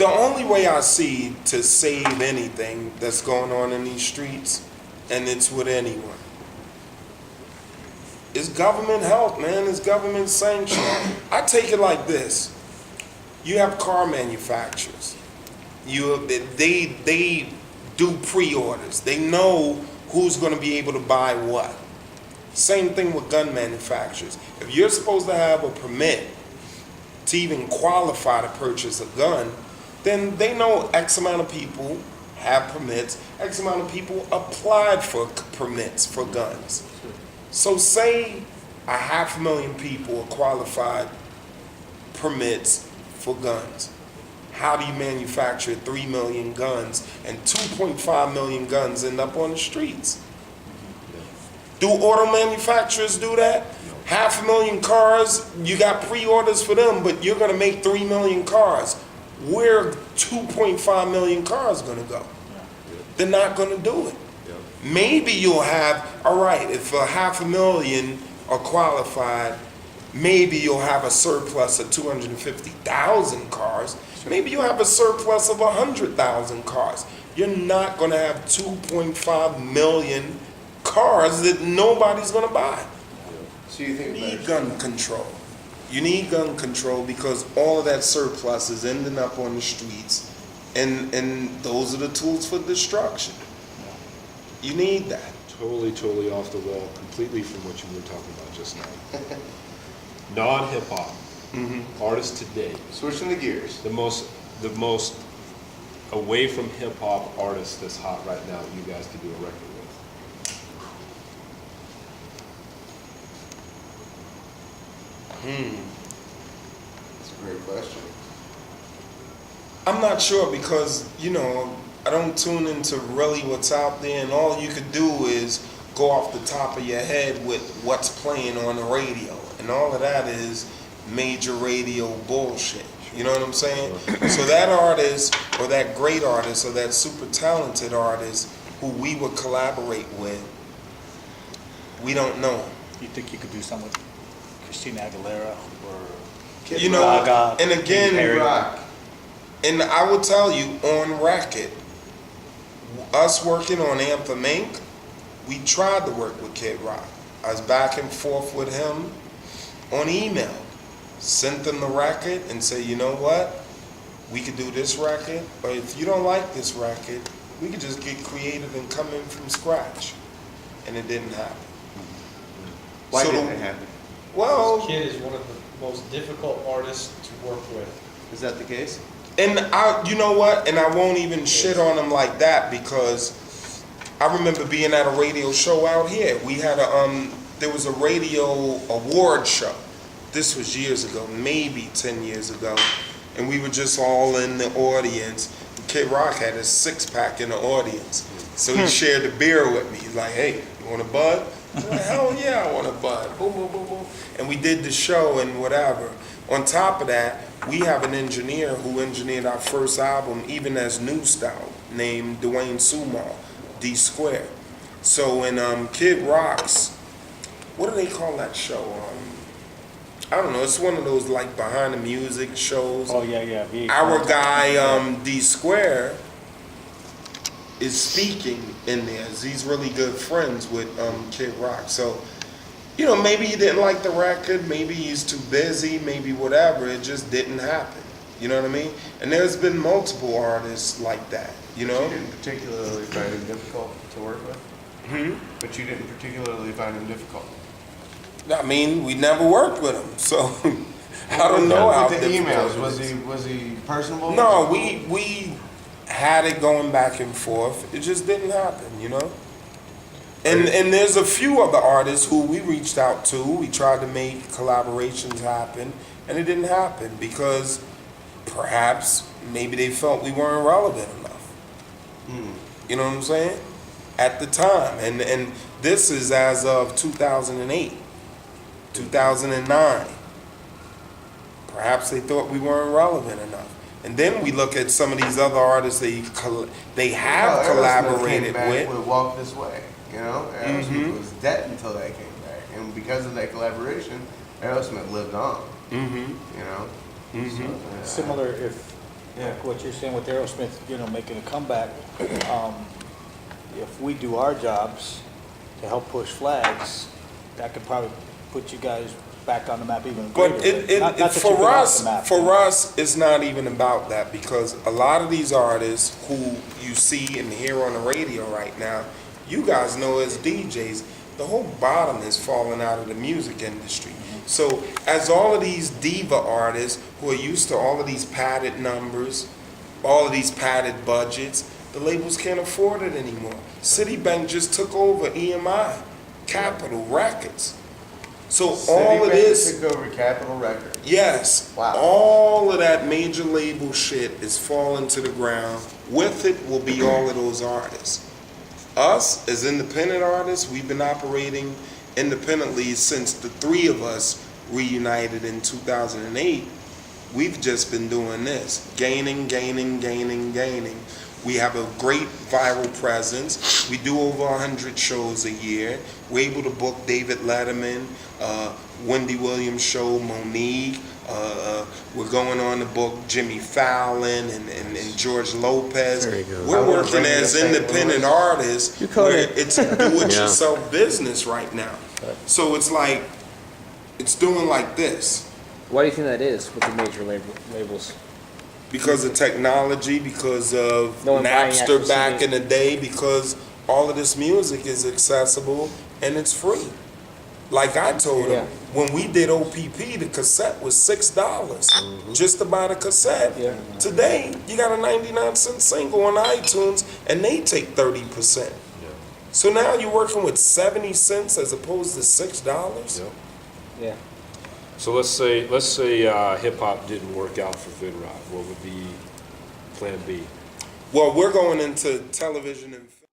The only way I see to save anything that's going on in these streets, and it's with anyone, is government help, man. It's government sanction. I take it like this. You have car manufacturers. They do pre-orders. They know who's going to be able to buy what. Same thing with gun manufacturers. If you're supposed to have a permit to even qualify to purchase a gun, then they know X amount of people have permits, X amount of people applied for permits for guns. So say 500,000 people are qualified permits for guns. How do you manufacture 3 million guns and 2.5 million guns end up on the streets? Do auto manufacturers do that? 500,000 cars, you got pre-orders for them, but you're gonna make 3 million cars. Where 2.5 million cars gonna go? They're not gonna do it. Maybe you'll have, all right, if 500,000 are qualified, maybe you'll have a surplus of 250,000 cars. Maybe you'll have a surplus of 100,000 cars. You're not gonna have 2.5 million cars that nobody's gonna buy. So you think You need gun control. You need gun control because all of that surplus is ending up on the streets, and those are the tools for destruction. You need that. Totally off the wall, completely from what you were talking about just now. Non-hip hop artists today. Switching the gears. The most away from hip hop artists that's hot right now. You guys could do a record with. That's a great question. I'm not sure because, I don't tune into really what's out there, and all you could do is go off the top of your head with what's playing on the radio. And all of that is major radio bullshit. You know what I'm saying? So that artist, or that great artist, or that super talented artist who we would collaborate with, we don't know. You think you could do something with Christina Aguilera or You know, Gaga, and again, VinRock. and I will tell you on record, us working on Anthem Inc., we tried to work with Kid Rock. I was back and forth with him on email. Sent them the record and say, you know what? We could do this record, or if you don't like this record, we could just get creative and come in from scratch. And it didn't happen. Why So didn't it happen? Well, Kid is one of the most difficult artists to work with. Is that the case? and you know what? And I won't even shit on him like that because I remember being at a radio show out here. We had there was a radio award show. This was years ago, maybe 10 years ago. And we were just all in the audience. Kid Rock had a 6-pack in the audience. So he shared a beer with me. He's like, hey, you want a bud? I'm like, hell yeah, I want a bud. Boom, boom, boom, boom. And we did the show and whatever. On top of that, we have an engineer who engineered our first album, even as New Style, named Dwayne Sumal, D Square. So in Kid Rock's, what do they call that show? I don't know. It's one of those like behind the music shows. Oh yeah. Our guy D Square is speaking in there. He's really good friends with Kid Rock. So, maybe he didn't like the record. Maybe he's too busy. Maybe whatever. It just didn't happen. You know what I mean? And there's been multiple artists like that. You know. You didn't particularly find him difficult to work with. But you didn't particularly find him difficult. I mean, we never worked with him, so I don't know how With the difficult emails, it is. was he personable? No, we had it going back and forth. It just didn't happen, And there's a few other artists who we reached out to. We tried to make collaborations happen, and it didn't happen because perhaps maybe they felt we weren't relevant enough. You know what I'm saying? At the time, and this is as of 2008, 2009. Perhaps they thought we weren't relevant enough. And then we look at some of these other artists they have collaborated with. Would Walk This Way, Aerosmith was dead until they came back, and because of that collaboration, Aerosmith lived on. So, Similar, if Yeah. Like what you're saying with Aerosmith, you know, making a comeback, if we do our jobs to help push flags, that could probably put you guys back on the map even greater. But Not that you've been for off us, the map. for us, it's not even about that, because a lot of these artists who you see and hear on the radio right now, you guys know as DJs, the whole bottom is falling out of the music industry. So as all of these diva artists who are used to all of these padded numbers, all of these padded budgets, the labels can't afford it anymore. Citibank just took over EMI, Capitol Records. So all of this, Took over Capitol Records. yes, Wow. all of that major label shit is falling to the ground. With it will be all of those artists. Us, as independent artists, we've been operating independently since the three of us reunited in 2008. We've just been doing this, gaining. We have a great viral presence. We do over 100 shows a year. We're able to book David Letterman, Wendy Williams show, Monique. We're going on to book Jimmy Fallon and George Lopez. There you go. We're I wanna working bring you as to St. independent Louis. artists You call where it- it's a do-it-yourself business right now. So it's like, it's doing like this. Why do you think that is with the major labels? Because of technology, because of No one buying Napster actual back CD. in the day, because all of this music is accessible and it's free. Like I told Yeah. them, when we did OPP, the cassette was $6 just to buy the cassette. Yeah. Today, you got a 99-cent single on iTunes and they take 30%. So now you're working with 70 cents as opposed to $6? Yep. Yeah. So let's say hip hop didn't work out for VinRock. What would be Plan B? Well, we're going into television and film.